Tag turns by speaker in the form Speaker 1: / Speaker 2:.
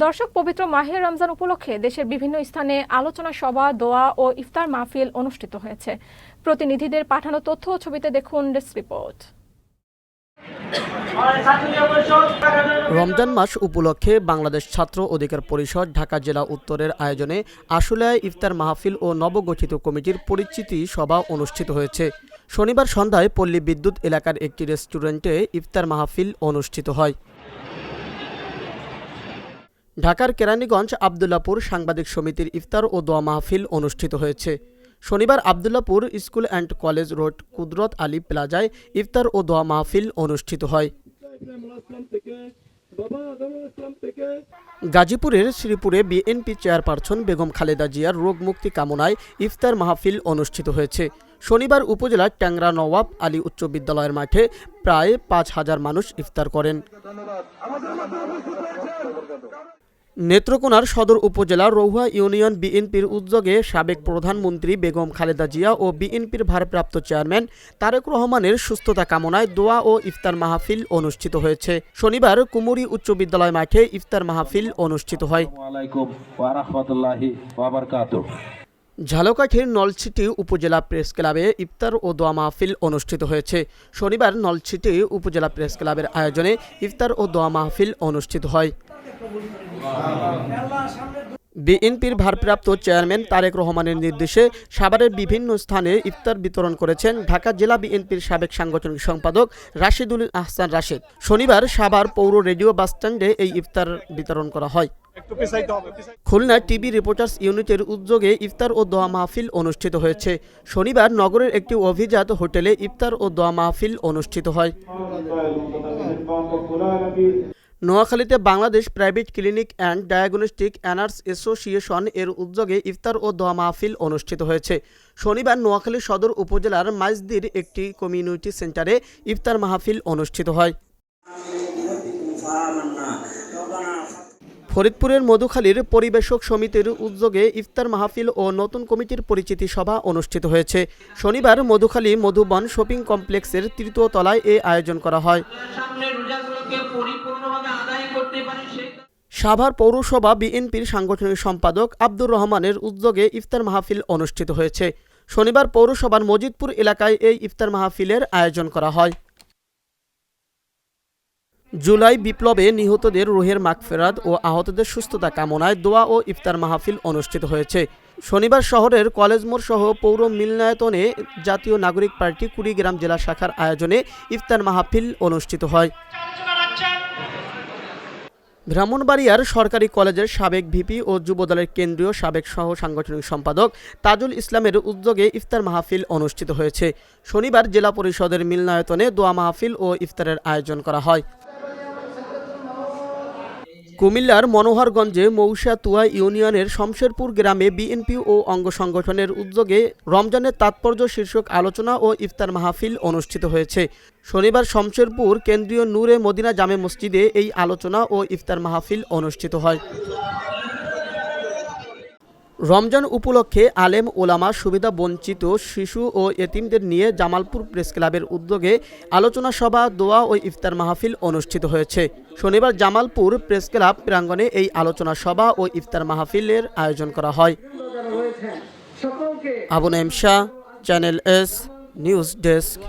Speaker 1: দর্শক, পবিত্র মাহে রমজান উপলক্ষে দেশের বিভিন্ন স্থানে আলোচনা সভা, দোয়া ও ইফতার মাহফিল অনুষ্ঠিত হয়েছে। প্রতিনিধিদের পাঠানো তথ্য ও ছবিতে দেখুন ডেস্ক রিপোর্ট।
Speaker 2: রমজান মাস উপলক্ষে বাংলাদেশ ছাত্র অধিকার পরিষদ ঢাকা জেলা উত্তরের আয়োজনে আশুলিয়ায় ইফতার মাহফিল ও নবগঠিত কমিটির পরিচিতি সভা অনুষ্ঠিত হয়েছে। শনিবার সন্ধ্যায় পল্লী বিদ্যুৎ এলাকার একটি রেস্টুরেন্টে ইফতার মাহফিল অনুষ্ঠিত হয়। ঢাকার কেরানীগঞ্জ আবদুল্লাপুর সাংবাদিক সমিতির ইফতার ও দোয়া মাহফিল অনুষ্ঠিত হয়েছে। শনিবার Abdullahpur school and college road Kudrat Ali প্লাজায় ইফতার ও দোয়া মাহফিল অনুষ্ঠিত হয়। গাজীপুরের শ্রীপুরে বিএনপি চেয়ারপারসন বেগম খালেদা জিয়ার রোগ মুক্তি কামনায় ইফতার মাহফিল অনুষ্ঠিত হয়েছে। শনিবার উপজেলার ট্যাংরা নওয়াব আলী উচ্চ বিদ্যালয়ের মাঠে প্রায় ৫,০০০ মানুষ ইফতার করেন। নেত্রকোনার সদর উপজেলার রৌহা ইউনিয়ন বিএনপির উদ্যোগে সাবেক প্রধানমন্ত্রী বেগম খালেদা জিয়া ও বিএনপির ভারপ্রাপ্ত চেয়ারম্যান তারেক রহমানের সুস্থতা কামনায় দোয়া ও ইফতার মাহফিল অনুষ্ঠিত হয়েছে। শনিবার কুমুরি উচ্চ বিদ্যালয় মাঠে ইফতার মাহফিল অনুষ্ঠিত হয়। ঝালকাঠির নলছিটি উপজেলা প্রেস ক্লাবে ইফতার ও দোয়া মাহফিল অনুষ্ঠিত হয়েছে। শনিবার নলছিটি উপজেলা প্রেস ক্লাবের আয়োজনে ইফতার ও দোয়া মাহফিল অনুষ্ঠিত হয়। বিএনপির ভারপ্রাপ্ত চেয়ারম্যান তারেক রহমানের নির্দেশে সাভারের বিভিন্ন স্থানে ইফতার বিতরণ করেছেন ঢাকা জেলা বিএনপির সাবেক সাংগঠনিক সম্পাদক রাশেদুল আহসান রাশেদ। শনিবার সাভার পৌর রেডিও বাসস্ট্যান্ডে এই ইফতার বিতরণ করা হয়। খুলনা টিভি রিপোর্টার্স ইউনিটের উদ্যোগে ইফতার ও দোয়া মাহফিল অনুষ্ঠিত হয়েছে। শনিবার নগরের একটি অভিজাত হোটেলে ইফতার ও দোয়া মাহফিল অনুষ্ঠিত হয়। নোয়াখালীতে Bangladesh private clinic and diagnostic অ্যানার্স association এর উদ্যোগে ইফতার ও দোয়া মাহফিল অনুষ্ঠিত হয়েছে। শনিবার নোয়াখালী সদর উপজেলার মাইজদির একটি কমিউনিটি সেন্টারে ইফতার মাহফিল অনুষ্ঠিত হয়। ফরিদপুরের মধুখালীর পরিবেশক সমিতির উদ্যোগে ইফতার মাহফিল ও নতুন কমিটির পরিচিতি সভা অনুষ্ঠিত হয়েছে। শনিবার মধুখালী মধুবন শপিং কমপ্লেক্সের ৩য় তলায় এ আয়োজন করা হয়। সাভার পৌরসভা বিএনপির সাংগঠনিক সম্পাদক আব্দুর রহমানের উদ্যোগে ইফতার মাহফিল অনুষ্ঠিত হয়েছে। শনিবার পৌরসভার মজিদপুর এলাকায় এই ইফতার মাহফিলের আয়োজন করা হয়। জুলাই বিপ্লবে নিহতদের রুহের মাগফিরাত ও আহতদের সুস্থতা কামনায় দোয়া ও ইফতার মাহফিল অনুষ্ঠিত হয়েছে। শনিবার শহরের কলেজ মোড় সহ পৌর মিলনায়তনে জাতীয় নাগরিক পার্টি কুড়িগ্রাম জেলা শাখার আয়োজনে ইফতার মাহফিল অনুষ্ঠিত হয়। ব্রাহ্মণবাড়িয়ার সরকারি কলেজের সাবেক ভিপি ও যুবদলের কেন্দ্রীয় সাবেক সহ সাংগঠনিক সম্পাদক তাজুল ইসলামের উদ্যোগে ইফতার মাহফিল অনুষ্ঠিত হয়েছে। শনিবার জেলা পরিষদের মিলনায়তনে দোয়া মাহফিল ও ইফতারের আয়োজন করা হয়। কুমিল্লার মনোহরগঞ্জে মৌসাতুয়া ইউনিয়নের শমশেরপুর গ্রামে বিএনপি ও অঙ্গ সংগঠনের উদ্যোগে রমজানের তাৎপর্য শীর্ষক আলোচনা ও ইফতার মাহফিল অনুষ্ঠিত হয়েছে। শনিবার শমশেরপুর কেন্দ্রীয় নূরে মদিনা জামে মসজিদে এই আলোচনা ও ইফতার মাহফিল অনুষ্ঠিত হয়। রমজান উপলক্ষে আলেম ওলামা, সুবিধা বঞ্চিত শিশু ও এতিমদের নিয়ে জামালপুর প্রেস ক্লাবের উদ্যোগে আলোচনা সভা, দোয়া ও ইফতার মাহফিল অনুষ্ঠিত হয়েছে। শনিবার জামালপুর প্রেস ক্লাব প্রাঙ্গণে এই আলোচনা সভা ও ইফতার মাহফিলের আয়োজন করা হয়। Abu Naeem Shah, channel S news desk.